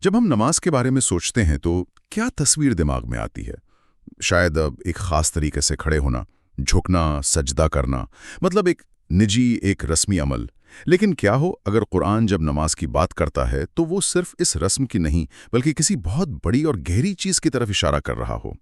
जब हम नमाज के बारे में सोचते हैं तो क्या तस्वीर दिमाग में आती है? शायद एक खास तरीके से खड़े होना, झुकना, सजदा करना, मतलब एक निजी, एक रस्मी अमल। लेकिन क्या हो अगर कुरान जब नमाज की बात करता है तो वो सिर्फ इस रस्म की नहीं बल्कि किसी बहुत बड़ी और गहरी चीज की तरफ इशारा कर रहा हो।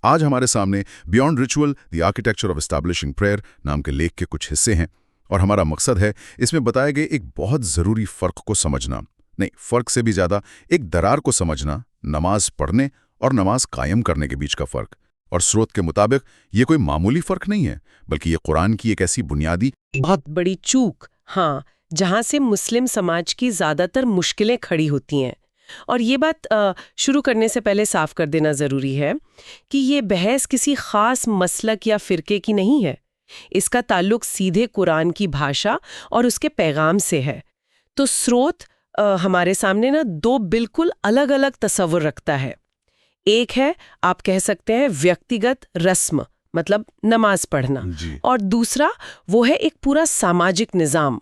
आज हमारे सामने beyond ritual the architecture of establishing prayer नाम के लेख के कुछ हिस्से हैं और हमारा मकसद है इसमें बताए गए एक बहुत ज़रूरी फ़र्क को समझना, नहीं फ़र्क से भी ज़्यादा एक दरार को समझना, नमाज पढ़ने और नमाज कायम करने के बीच का फ़र्क। और स्रोत के मुताबिक ये कोई मामूली फ़र्क नहीं है बल्कि ये कुरान की एक ऐसी बुनियादी बहुत बड़ी चूक, हाँ, जहाँ से मुस्लिम समाज की ज़्यादातर मुश्किलें खड़ी होती हैं। और ये बात शुरू करने से पहले साफ कर देना ज़रूरी है कि ये बहस किसी ख़ास मसलक या फ़िरके की नहीं है। इसका ताल्लुक सीधे कुरान की भाषा और उसके पैगाम से है। तो स्रोत हमारे सामने ना दो बिल्कुल अलग अलग तस्वर रखता है। एक है, आप कह सकते हैं, व्यक्तिगत रस्म, मतलब नमाज पढ़ना, और दूसरा वो है एक पूरा सामाजिक निज़ाम,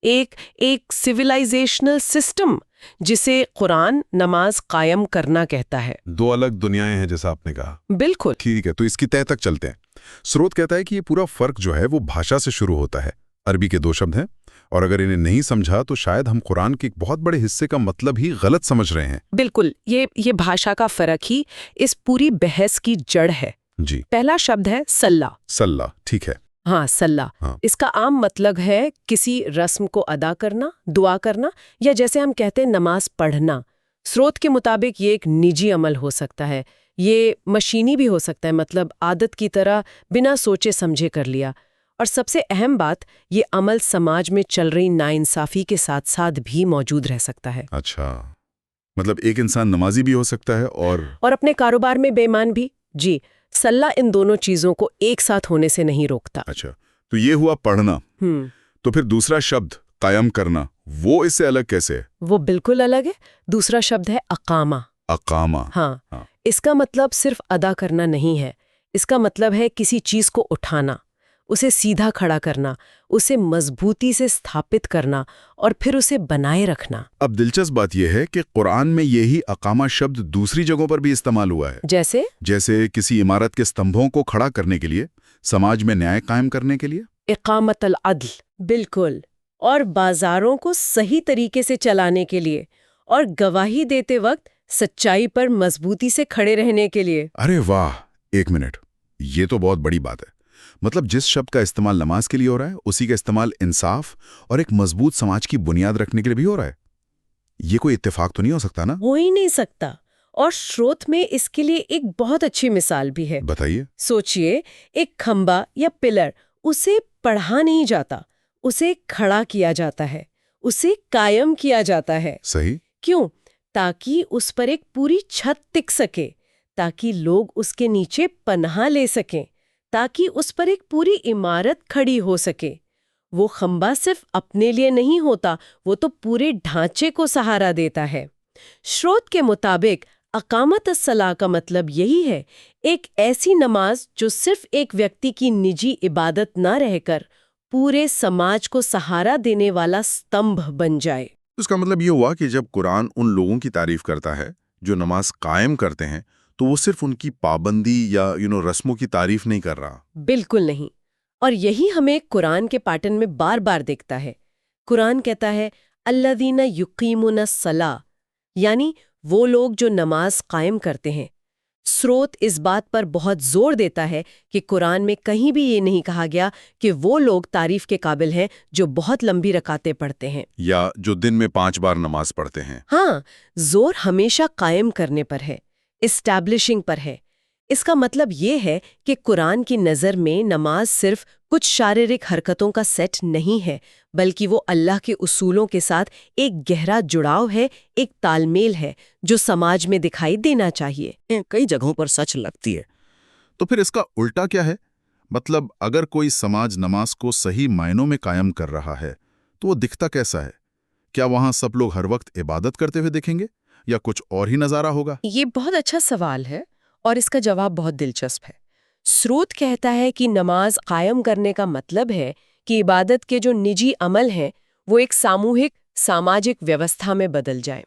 एक सिविलाइजेशनल सिस्टम जिसे कुरान नमाज कायम करना कहता है। दो अलग दुनियाएं हैं जैसा आपने कहा। बिल्कुल ठीक है, तो इसकी तह तक चलते हैं। स्रोत कहता है कि ये पूरा फर्क जो है वो भाषा से शुरू होता है। अरबी के दो शब्द हैं और अगर इन्हें नहीं समझा तो शायद हम कुरान के एक बहुत बड़े हिस्से का मतलब ही गलत समझ रहे हैं। बिल्कुल, ये भाषा का फर्क ही इस पूरी बहस की जड़ है। जी। पहला शब्द है सल्ला। सल्ला, ठीक है। हाँ, सल्ला। हाँ। इसका आम मतलब है किसी रस्म को अदा करना, दुआ करना, या जैसे हम कहते हैं नमाज पढ़ना। स्रोत के मुताबिक ये एक निजी अमल हो सकता है, ये मशीनी भी हो सकता है, मतलब आदत की तरह बिना सोचे समझे कर लिया। और सबसे अहम बात, ये अमल समाज में चल रही नाइंसाफी के साथ साथ भी मौजूद रह सकता है। अच्छा, मतलब एक इंसान नमाजी भी हो सकता है और अपने कारोबार में बेईमान भी। जी, सल्ला इन दोनों चीजों को एक साथ होने से नहीं रोकता। अच्छा, तो ये हुआ पढ़ना। तो फिर दूसरा शब्द कायम करना, वो इससे अलग कैसे है? वो बिल्कुल अलग है। दूसरा शब्द है अकामा। अकामा। हाँ। इसका मतलब सिर्फ अदा करना नहीं है। इसका मतलब है किसी चीज को उठाना, उसे सीधा खड़ा करना, उसे मजबूती से स्थापित करना और फिर उसे बनाए रखना। अब दिलचस्प बात यह है कि कुरान में यही अकामा शब्द दूसरी जगहों पर भी इस्तेमाल हुआ है। जैसे किसी इमारत के स्तंभों को खड़ा करने के लिए, समाज में न्याय कायम करने के लिए। इकामत अल अदल, बिल्कुल। और बाजारों को सही तरीके से चलाने के लिए, और गवाही देते वक्त सच्चाई पर मजबूती से खड़े रहने के लिए। अरे वाह, एक मिनट, ये तो बहुत बड़ी बात है। मतलब जिस शब्द का इस्तेमाल नमाज के लिए हो रहा है उसी का इस्तेमाल इंसाफ और एक मजबूत समाज की बुनियाद रखने के लिए भी हो रहा है। ये कोई इत्तेफाक तो नहीं हो सकता ना? हो ही नहीं सकता। और स्रोत में इसके लिए एक बहुत अच्छी मिसाल भी है। बताइए। सोचिए, एक खंबा या पिलर, उसे पढ़ा नहीं जाता, उसे खड़ा किया जाता है, उसे कायम किया जाता है। सही। क्यों? ताकि उस पर एक पूरी छत टिक सके, ताकि लोग उसके नीचे पनाह ले सकें, ताकि उस पर एक पूरी इमारत खड़ी हो सके। वो खंबा सिर्फ अपने लिए नहीं होता, वो तो पूरे ढांचे को सहारा देता है। स्रोत के मुताबिक अकामत अस्सलाह का मतलब यही है, एक ऐसी नमाज जो सिर्फ एक व्यक्ति की निजी इबादत न रहकर पूरे समाज को सहारा देने वाला स्तंभ बन जाए। उसका मतलब ये हुआ कि जब कुरान उन लोगों की तारीफ करता है जो नमाज कायम करते हैं तो वो सिर्फ उनकी पाबंदी या रस्मों की तारीफ नहीं कर रहा। बिल्कुल नहीं। और यही हमें कुरान के पैटर्न में बार बार दिखता है। कुरान कहता है अल्लज़ीना युकीमुना सला, यानी वो लोग जो नमाज कायम करते हैं। स्रोत इस बात पर बहुत जोर देता है कि कुरान में कहीं भी ये नहीं कहा गया कि वो लोग तारीफ के काबिल हैं जो बहुत लंबी रकातें पढ़ते हैं या जो दिन में 5 बार नमाज पढ़ते हैं। हाँ, जोर हमेशा कायम करने पर है, इस्टैब्लिशिंग पर है। इसका मतलब ये है कि कुरान की नज़र में नमाज सिर्फ कुछ शारीरिक हरकतों का सेट नहीं है, बल्कि वो अल्लाह के उसूलों के साथ एक गहरा जुड़ाव है, एक तालमेल है जो समाज में दिखाई देना चाहिए। कई जगहों पर सच लगती है। तो फिर इसका उल्टा क्या है? मतलब अगर कोई समाज नमाज को सही मायनों में कायम कर रहा है तो वो दिखता कैसा है? क्या वहां सब लोग हर वक्त इबादत करते हुए दिखेंगे या कुछ और ही नजारा होगा? ये बहुत अच्छा सवाल है और इसका जवाब बहुत दिलचस्प है। स्रोत कहता है कि नमाज कायम करने का मतलब है कि इबादत के जो निजी अमल हैं वो एक सामूहिक सामाजिक व्यवस्था में बदल जाएं।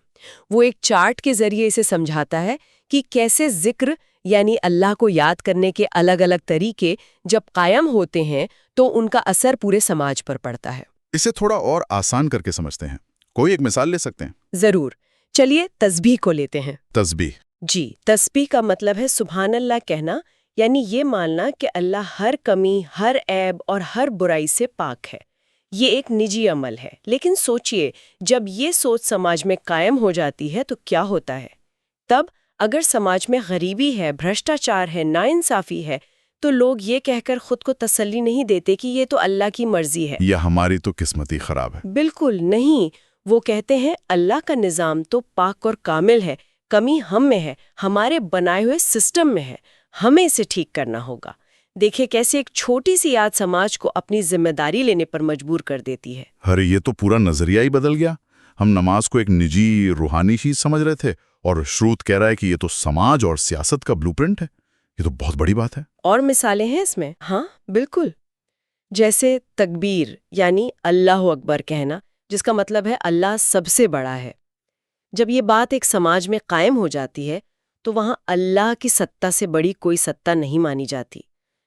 वो एक चार्ट के जरिए इसे समझाता है कि कैसे जिक्र यानी अल्लाह को याद करने के अलग-अलग तरीके जब कायम होते हैं तो उनका असर पूरे समाज पर पड़ता है। इसे थोड़ा और आसान करके समझते हैं। कोई एक मिसाल ले सकते हैं? जरूर, चलिए तस्बीह को लेते हैं। तस्बीह। जी, तस्बीह का मतलब है सुभान अल्लाह कहना, यानी ये मानना कि अल्लाह हर कमी, हर ऐब और हर बुराई से पाक है। ये एक निजी अमल है, लेकिन सोचिए जब ये सोच समाज में कायम हो जाती है तो क्या होता है। तब अगर समाज में गरीबी है, भ्रष्टाचार है, नाइंसाफी है, तो लोग ये कहकर खुद को तसल्ली नहीं देते कि ये तो अल्लाह की मर्जी है या हमारी तो किस्मत ही खराब है। बिल्कुल नहीं, वो कहते हैं अल्लाह का निज़ाम तो पाक और कामिल है, कमी हम में है, हमारे बनाए हुए सिस्टम में है, हमें इसे ठीक करना होगा। देखिए कैसे एक छोटी सी याद समाज को अपनी जिम्मेदारी लेने पर मजबूर कर देती है। अरे ये तो पूरा नजरिया ही बदल गया। हम नमाज को एक निजी रूहानी चीज समझ रहे थे और श्रुत कह रहा है कि ये तो समाज और सियासत का ब्लूप्रिंट है। ये तो बहुत बड़ी बात है। और मिसालें हैं इसमें? हाँ बिल्कुल, जैसे तकबीर यानी अल्लाह अकबर कहना, जिसका मतलब है अल्लाह सबसे बड़ा है। जब ये बात एक समाज में कायम हो जाती है तो वहाँ अल्लाह की सत्ता से बड़ी कोई सत्ता नहीं मानी जाती,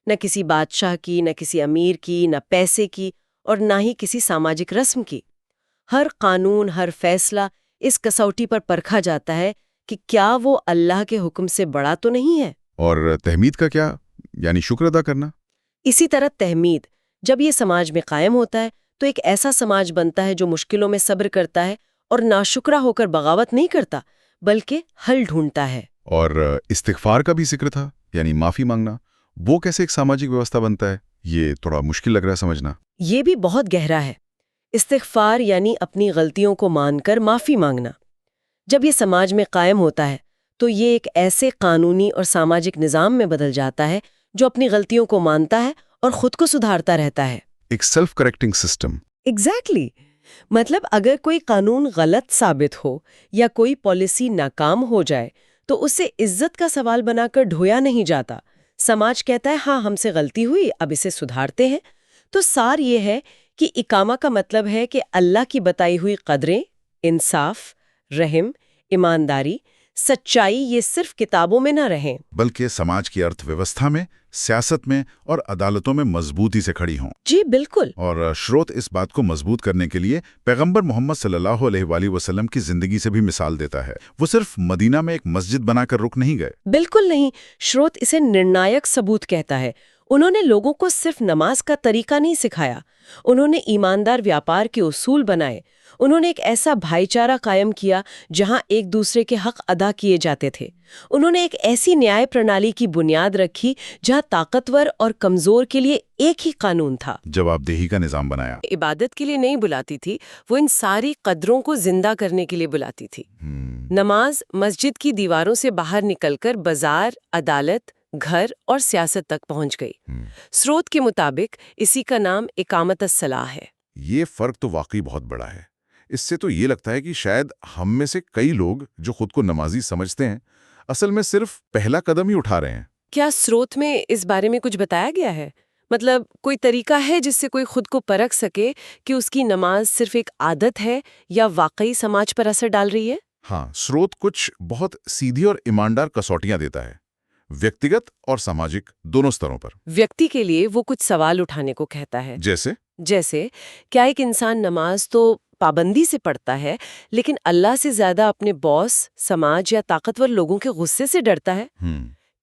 न किसी बादशाह की, न किसी अमीर की, न पैसे की और न ही किसी सामाजिक रस्म की। हर कानून, हर फैसला इस कसौटी पर परखा जाता है कि क्या वो अल्लाह के हुक्म से बड़ा तो नहीं है। और तहमीद का क्या, यानी शुक्र अदा करना? इसी तरह तहमीद जब ये समाज में कायम होता है तो एक ऐसा समाज बनता है जो मुश्किलों में सब्र करता है और नाशुक्रा होकर बगावत नहीं करता, बल्कि हल ढूंढता है। और इस्तिग़फ़ार का भी जिक्र था, यानी माफी मांगना। वो कैसे एक सामाजिक व्यवस्था बनता है? ये थोड़ा मुश्किल लग रहा है समझना। ये भी बहुत गहरा है। इस्तिग़फ़ार यानी अपनी गलतियों को मानकर माफी मांगना। जब ये समाज में कायम होता है तो ये एक ऐसे कानूनी और सामाजिक निज़ाम में बदल जाता है जो अपनी गलतियों को मानता है और खुद को सुधारता रहता है। एक सेल्फ करेक्टिंग सिस्टम। एग्जैक्टली। मतलब अगर कोई कानून गलत साबित हो या कोई पॉलिसी नाकाम हो जाए तो उसे इज्जत का सवाल बनाकर ढोया नहीं जाता। समाज कहता है हाँ हमसे गलती हुई, अब इसे सुधारते हैं। तो सार ये है कि इकामा का मतलब है कि अल्लाह की बताई हुई कदरें, इंसाफ, रहम, ईमानदारी, सच्चाई ये सिर्फ किताबों में ना रहें, बल्कि समाज की अर्थव्यवस्था में, सियासत में और अदालतों में मजबूती से खड़ी हों। जी बिल्कुल। और श्रोत इस बात को मजबूत करने के लिए पैगंबर मोहम्मद सल्लल्लाहु अलैहि वसल्लम की जिंदगी से भी मिसाल देता है। वो सिर्फ मदीना में एक मस्जिद बनाकर रुक नहीं गए। बिल्कुल नहीं, श्रोत इसे निर्णायक सबूत कहता है। उन्होंने लोगों को सिर्फ नमाज का तरीका नहीं सिखाया, उन्होंने ईमानदार व्यापार के उसूल बनाए। उन्होंने एक ऐसा भाईचारा कायम किया जहां एक दूसरे के हक अदा किए जाते थे। उन्होंने एक ऐसी न्याय प्रणाली की बुनियाद रखी जहां ताकतवर और कमजोर के लिए एक ही कानून था। जवाबदेही का निजाम बनाया। इबादत के लिए नहीं बुलाती थी, वो इन सारी कदरों को जिंदा करने के लिए बुलाती थी। नमाज मस्जिद की दीवारों से बाहर निकलकर बाजार, अदालत, घर और सियासत तक पहुंच गई। स्रोत के मुताबिक इसी का नाम इकामत अस्सलाह है। ये फर्क तो वाकई बहुत बड़ा है। इससे तो ये लगता है कि शायद हम में से कई लोग जो खुद को नमाजी समझते हैं, असल में सिर्फ पहला कदम ही उठा रहे हैं। क्या स्रोत में इस बारे में कुछ बताया गया है? मतलब कोई तरीका है जिससे कोई खुद को परख सके कि उसकी नमाज सिर्फ एक आदत है या वाकई समाज पर असर डाल रही है? हाँ, स्रोत कुछ बहुत सीधी और ईमानदार कसौटियां देता है, व्यक्तिगत और सामाजिक दोनों स्तरों पर। व्यक्ति के लिए वो कुछ सवाल उठाने को कहता है। जैसे क्या एक इंसान नमाज तो पाबंदी से पढ़ता है, लेकिन अल्लाह से ज्यादा अपने बॉस, समाज या ताकतवर लोगों के गुस्से से डरता है?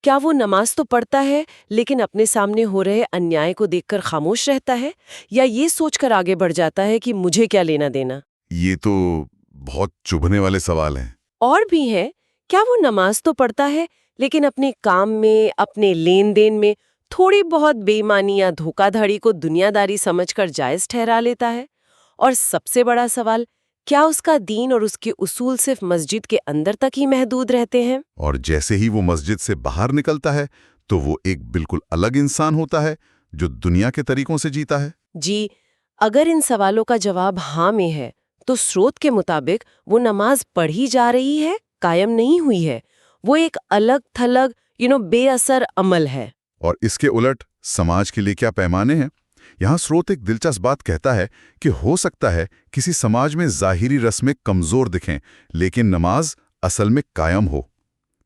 क्या वो नमाज तो पढ़ता है लेकिन अपने सामने हो रहे अन्याय को देखकर खामोश रहता है, या ये सोचकर आगे बढ़ जाता है कि मुझे क्या लेना देना? ये तो बहुत चुभने वाले सवाल हैं। और भी है, क्या वो नमाज तो पढ़ता है लेकिन अपने काम में, अपने लेन देन में थोड़ी बहुत बेईमानी या धोखाधड़ी को दुनियादारी समझकर जायज ठहरा लेता है? और सबसे बड़ा सवाल, क्या उसका दीन और उसके उसूल सिर्फ मस्जिद के अंदर तक ही महदूद रहते हैं? और जैसे ही वो मस्जिद से बाहर निकलता है तो वो एक बिल्कुल अलग इंसान होता है जो दुनिया के तरीकों से जीता है। जी, अगर इन सवालों का जवाब हाँ में है तो स्रोत के मुताबिक वो नमाज पढ़ी जा रही है, कायम नहीं हुई है। वो एक अलग थलग बेअसर अमल है। और इसके उलट समाज के लिए क्या पैमाने हैं? यहाँ स्रोत एक दिलचस्प बात कहता है कि हो सकता है किसी समाज में ज़ाहिरी रस्में कमज़ोर दिखें, लेकिन नमाज असल में कायम हो।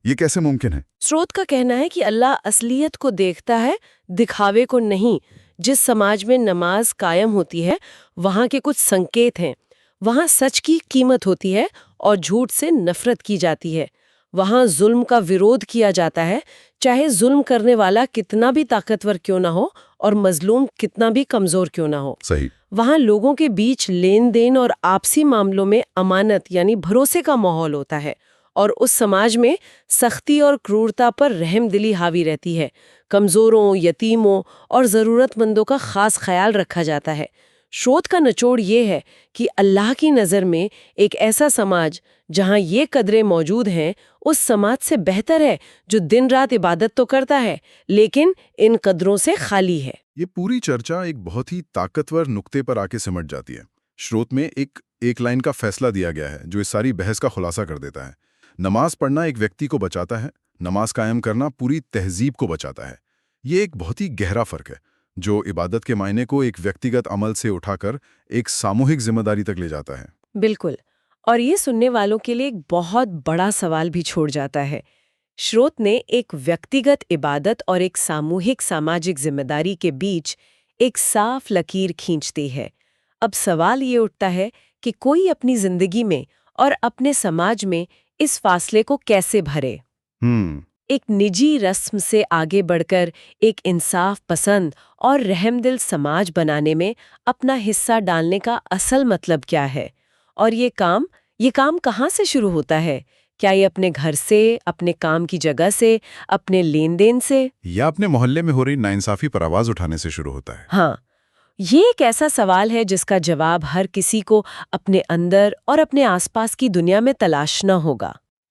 ये कैसे मुमकिन है? स्रोत का कहना है कि अल्लाह असलियत को देखता है, दिखावे को नहीं। जिस समाज में नमाज कायम होती है, वहाँ के कुछ संकेत हैं। वहाँ सच की कीमत होती है और झूठ से नफरत की जाती है। वहाँ जुल्म का विरोध किया जाता है, चाहे जुल्म करने वाला कितना भी ताकतवर क्यों ना हो और मजलूम कितना भी कमजोर क्यों ना हो। सही। वहाँ लोगों के बीच लेन देन और आपसी मामलों में अमानत यानी भरोसे का माहौल होता है, और उस समाज में सख्ती और क्रूरता पर रहमदिली हावी रहती है। कमजोरों, यतीमों और ज़रूरतमंदों का खास ख्याल रखा जाता है। शोध का निचोड़ ये है कि अल्लाह की नज़र में एक ऐसा समाज जहाँ ये कदरें मौजूद हैं, उस समाज से बेहतर है जो दिन रात इबादत तो करता है लेकिन इन कदरों से खाली है। ये पूरी चर्चा एक बहुत ही ताकतवर नुक्ते पर आके सिमट जाती है। स्रोत में एक लाइन का फैसला दिया गया है जो इस सारी बहस का खुलासा कर देता है। नमाज पढ़ना एक व्यक्ति को बचाता है, नमाज कायम करना पूरी तहजीब को बचाता है। ये एक बहुत ही गहरा फर्क है जो इबादत के मायने को एक व्यक्तिगत अमल से उठाकर एक सामूहिक जिम्मेदारी तक ले जाता है। बिल्कुल। और ये सुनने वालों के लिए एक बहुत बड़ा सवाल भी छोड़ जाता है। स्रोत ने एक व्यक्तिगत इबादत और एक सामूहिक सामाजिक जिम्मेदारी के बीच एक साफ लकीर खींचती है। अब सवाल ये उठता है कि कोई अपनी जिंदगी में और अपने समाज में इस फासले को कैसे भरे। एक निजी रस्म से आगे बढ़कर एक इंसाफ पसंद और रहमदिल समाज बनाने में अपना हिस्सा डालने का असल मतलब क्या है? और ये काम कहाँ से शुरू होता है? क्या ये अपने घर से, अपने काम की जगह से, अपने लेन देन से, या अपने मोहल्ले में हो रही नाइंसाफी पर आवाज उठाने से शुरू होता है? हाँ, ये एक ऐसा सवाल है जिसका जवाब हर किसी को अपने अंदर और अपने आसपास की दुनिया में तलाशना होगा।